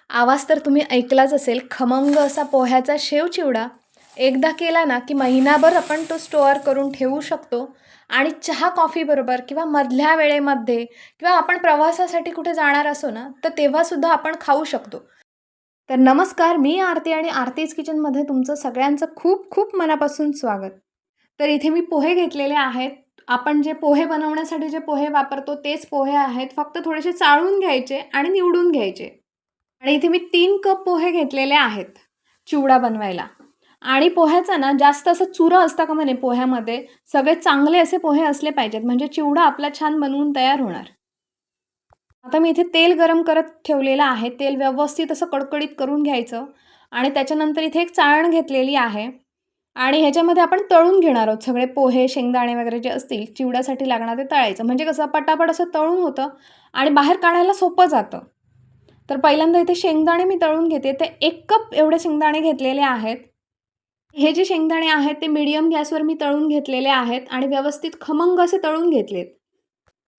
आवाज तर तुम्ही ऐकलाच असेल, खमंग असा पोह्याचा शेव चिवडा. एकदा केला ना, की महिनाभर आपण तो स्टोअर करून ठेवू शकतो आणि चहा कॉफीबरोबर किंवा मधल्या वेळेमध्ये किंवा आपण प्रवासासाठी कुठे जाणार असो ना, तर तेव्हासुद्धा आपण खाऊ शकतो. तर नमस्कार, मी आरती आणि आरतीज किचनमध्ये तुमचं सगळ्यांचं खूप खूप मनापासून स्वागत. तर इथे मी पोहे घेतलेले आहेत. आपण जे पोहे बनवण्यासाठी जे पोहे वापरतो तेच पोहे आहेत. फक्त थोडेसे चाळून घ्यायचे आणि निवडून घ्यायचे. आणि इथे मी 3 कप पोहे घेतलेले आहेत चिवडा बनवायला. आणि पोह्याचा ना जास्त असं चुरा असता कामा नये पोह्यामध्ये. सगळे चांगले असे पोहे असले पाहिजेत म्हणजे चिवडा आपला छान बनवून तयार होणार. आता मी इथे तेल गरम करत ठेवलेलं आहे. तेल व्यवस्थित असं कडकडीत करून घ्यायचं आणि त्याच्यानंतर इथे एक चाळण घेतलेली आहे आणि ह्याच्यामध्ये आपण तळून घेणार आहोत सगळे पोहे, शेंगदाणे वगैरे जे असतील चिवड्यासाठी लागणार ते तळायचं. म्हणजे कसं पटापट असं तळून होतं आणि बाहेर काढायला सोपं जातं. तर पहिल्यांदा इथे शेंगदाणे मी तळून घेते. ते 1 कप एवढे शेंगदाणे घेतलेले आहेत. हे जे शेंगदाणे आहेत ते मीडियम गॅसवर मी तळून घेतलेले आहेत आणि व्यवस्थित खमंग असे तळून घेतलेत.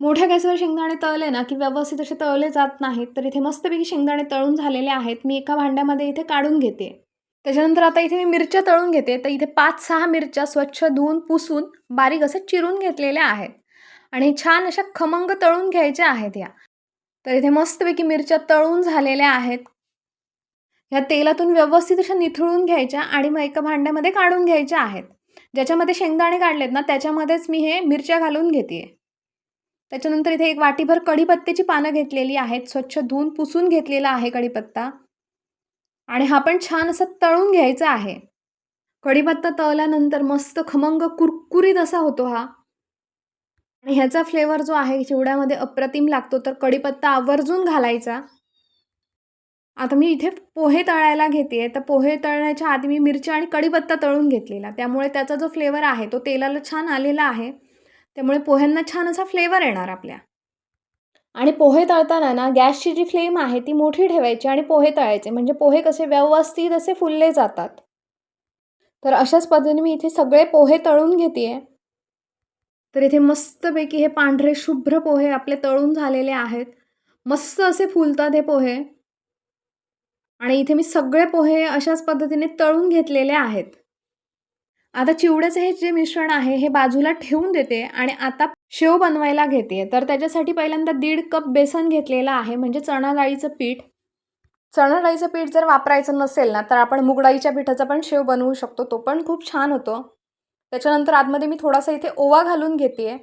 मोठ्या गॅसवर शेंगदाणे तळले ना, की व्यवस्थित असे तळले जात नाहीत. तर इथे मस्तपैकी शेंगदाणे तळून झालेले आहेत. मी एका भांड्यामध्ये इथे काढून घेते. त्याच्यानंतर आता इथे मी मिरच्या तळून घेते. तर इथे 5-6 मिरच्या स्वच्छ धुवून, पुसून, बारीक असे चिरून घेतलेल्या आहेत आणि छान अशा खमंग तळून घ्यायच्या आहेत या. तर इथे मस्तपैकी मिरच्या तळून झालेल्या आहेत. ह्या तेलातून व्यवस्थित अशा निथळून घ्यायच्या आणि मग एका भांड्यामध्ये काढून घ्यायच्या आहेत. ज्याच्यामध्ये शेंगदाणे काढलेत ना, त्याच्यामध्येच मी हे मिरच्या घालून घेते. त्याच्यानंतर इथे एक वाटीभर कढीपत्त्याची पानं घेतलेली आहेत. स्वच्छ धुवून पुसून घेतलेला आहे कढीपत्ता आणि हा पण छान असा तळून घ्यायचा आहे. कढीपत्ता तळल्यानंतर मस्त खमंग कुरकुरीत असा होतो हा आणि ह्याचा फ्लेवर जो आहे चिवड्यामध्ये अप्रतिम लागतो. तर कढीपत्ता आवर्जून घालायचा. आता मी इथे पोहे तळायला घेते तर पोहे तळण्याच्या आधी मी मिरच्या आणि कढीपत्ता तळून घेतलेला. त्यामुळे त्याचा जो फ्लेवर आहे तो तेलाला छान आलेला आहे. त्यामुळे पोह्यांना छान असा फ्लेवर येणार आपल्या. आणि पोहे तळताना ना गॅसची जी फ्लेम आहे ती मोठी ठेवायची आणि पोहे तळायचे. म्हणजे पोहे कसे व्यवस्थित असे फुलले जातात. तर अशाच पद्धतीने मी इथे सगळे पोहे तळून घेते. तर इथे मस्तपैकी हे पांढरे शुभ्र पोहे आपले तळून झालेले आहेत. मस्त असे फुलतात हे पोहे. आणि इथे मी सगळे पोहे अशाच पद्धतीने तळून घेतलेले आहेत. आता चिवड्याचं हे जे मिश्रण आहे हे बाजूला ठेवून देते आणि आता शेव बनवायला घेते. तर त्याच्यासाठी पहिल्यांदा 1.5 कप बेसन घेतलेलं आहे म्हणजे चणा डाळीचं पीठ. चणा डाळीचं पीठ जर वापरायचं नसेल ना तर आपण मूग डाळीच्या पिठाचा पण शेव बनवू शकतो. तो पण खूप छान होतो. त्याच्यानंतर आतमध्ये मी थोडासा इथे ओवा घालून घेते.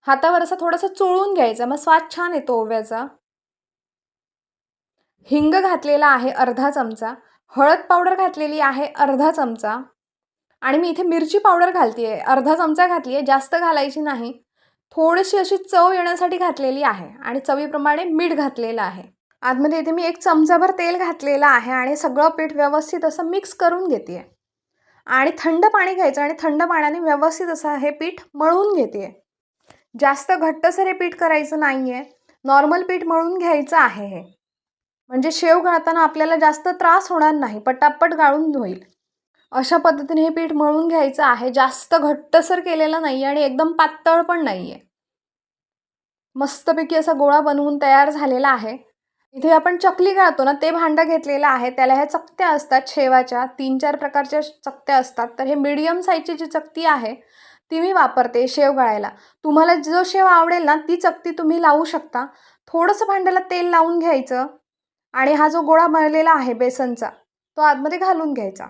हातावर असं थोडंसं चोळून घ्यायचा मग स्वाद छान येतो ओव्याचा. हिंग घातलेला आहे अर्धा चमचा. हळद पावडर घातलेली आहे अर्धा चमचा. आणि मी इथे मिरची पावडर घालते आहे. अर्धा चमचा घातली आहे, जास्त घालायची नाही. थोडीशी अशी चव येण्यासाठी घातलेली आहे आणि चवीप्रमाणे मीठ घातलेलं आहे. आतमध्ये इथे मी 1 चमचाभर तेल घातलेलं आहे आणि सगळं पीठ व्यवस्थित असं मिक्स करून घेते आहे. आणि थंड पाणी घ्यायचं आणि थंड पाण्याने व्यवस्थित असं हे पीठ मळून घेते आहे. जास्त घट्टसर हे पीठ करायचं नाही आहे. नॉर्मल पीठ मळून घ्यायचं आहे हे. म्हणजे शेव गाळताना आपल्याला जास्त त्रास होणार नाही. पटापट गाळून होईल. अशा पद्धतीने हे पीठ मळून घ्यायचं आहे. जास्त घट्टसर केलेलं नाही आणि एकदम पातळ पण नाही आहे. मस्तपैकी असा गोळा बनवून तयार झालेला आहे. इथे आपण चकली गाळतो ना ते भांडं घेतलेलं आहे. त्याला ह्या चकत्या असतात शेवाच्या. 3-4 प्रकारच्या चकत्या असतात. तर हे मीडियम साईजची जी चकती आहे ती मी वापरते शेव गाळायला. तुम्हाला जो शेव आवडेल ना ती चकती तुम्ही लावू शकता. थोडंसं भांड्याला तेल लावून घ्यायचं आणि हा जो गोळा मळलेला आहे बेसनचा तो आतमध्ये घालून घ्यायचा.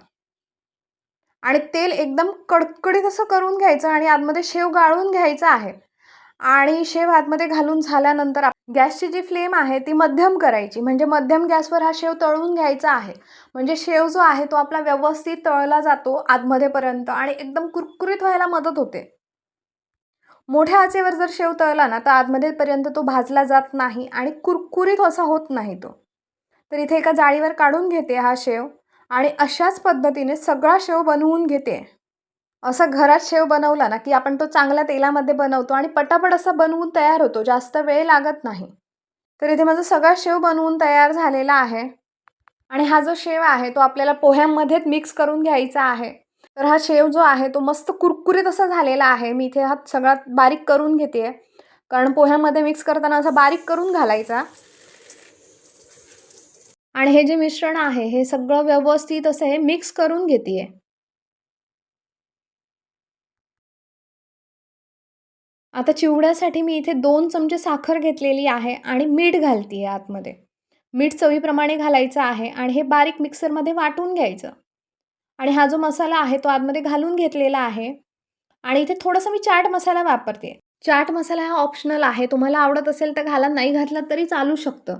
आणि तेल एकदम कडकडीत असं करून घ्यायचं आणि आतमध्ये शेव गाळून घ्यायचं आहे. आणि शेव आतमध्ये घालून झाल्यानंतर गॅसची जी फ्लेम आहे ती मध्यम करायची. म्हणजे मध्यम गॅसवर हा शेव तळून घ्यायचा आहे. म्हणजे शेव जो आहे तो आपला व्यवस्थित तळला जातो आतमध्येपर्यंत आणि एकदम कुरकुरीत व्हायला मदत होते. मोठ्या आचेवर जर शेव तळला ना तर आतमध्येपर्यंत तो भाजला जात नाही आणि कुरकुरीत असा होत नाही तो. तर इथे एका जाळीवर काढून घेते हा शेव आणि अशाच पद्धतीने सगळा शेव बनवून घेते. असं घरात शेव बनवला ना की आपण तो चांगल्या तेलामध्ये बनवतो आणि पटापट असा बनवून तयार होतो. जास्त वेळ लागत नाही. तर इथे माझा सगळा शेव बनवून तयार झालेला आहे आणि हा जो शेव आहे तो आपल्याला पोह्यांमध्येच मिक्स करून घ्यायचा आहे. तर हा शेव जो आहे तो मस्त कुरकुरीत असा झालेला आहे. मी इथे हा सगळा बारीक करून घेते कारण पोह्यांमध्ये मिक्स करताना असा बारीक करून घालायचा. आणि हे जे मिश्रण आहे हे सगळं व्यवस्थित असं हे मिक्स करून घेते. आता चिवड्यासाठी मी इथे 2 चमचे साखर घेतलेली आहे आणि मीठ घालते आहे आतमध्ये. मीठ चवीप्रमाणे घालायचं आहे आणि हे बारीक मिक्सरमध्ये वाटून घ्यायचं. आणि हा जो मसाला आहे तो आतमध्ये घालून घेतलेला आहे आणि इथे थोडंसं मी चाट मसाला वापरते. चाट मसाला हा ऑप्शनल आहे. तुम्हाला आवडत असेल तर घाला, नाही घातला तरी चालू शकतं.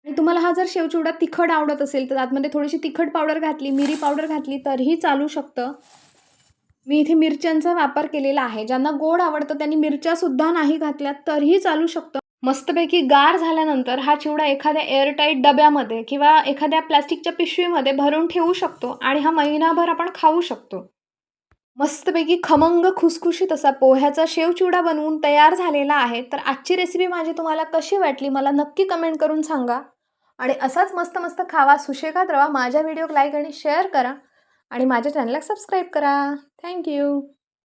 आणि तुम्हाला हा जर शेवचिवडा तिखट आवडत असेल तर आतमध्ये थोडीशी तिखट पावडर घातली, मिरी पावडर घातली तरीही चालू शकतं. मी इथे मिरच्यांचा वापर केलेला आहे. ज्यांना गोड आवडतं त्यांनी मिरच्यासुद्धा नाही घातल्या तरीही चालू शकतं. मस्तपैकी गार झाल्यानंतर हा चिवडा एखाद्या एअरटाईट डब्यामध्ये किंवा एखाद्या प्लास्टिकच्या पिशवीमध्ये भरून ठेवू शकतो आणि हा महिनाभर आपण खाऊ शकतो. मस्तपैकी खमंग खुसखुशीत असा पोह्याचा शेवचिवडा बनवून तयार झालेला आहे. तर आजची रेसिपी माझी तुम्हाला कशी वाटली मला नक्की कमेंट करून सांगा. आणि असाच मस्त मस्त खावा, सुशेगात राहा. माझ्या व्हिडिओ लाईक आणि शेअर करा आणि माझ्या चॅनलला सबस्क्राईब करा. Thank you.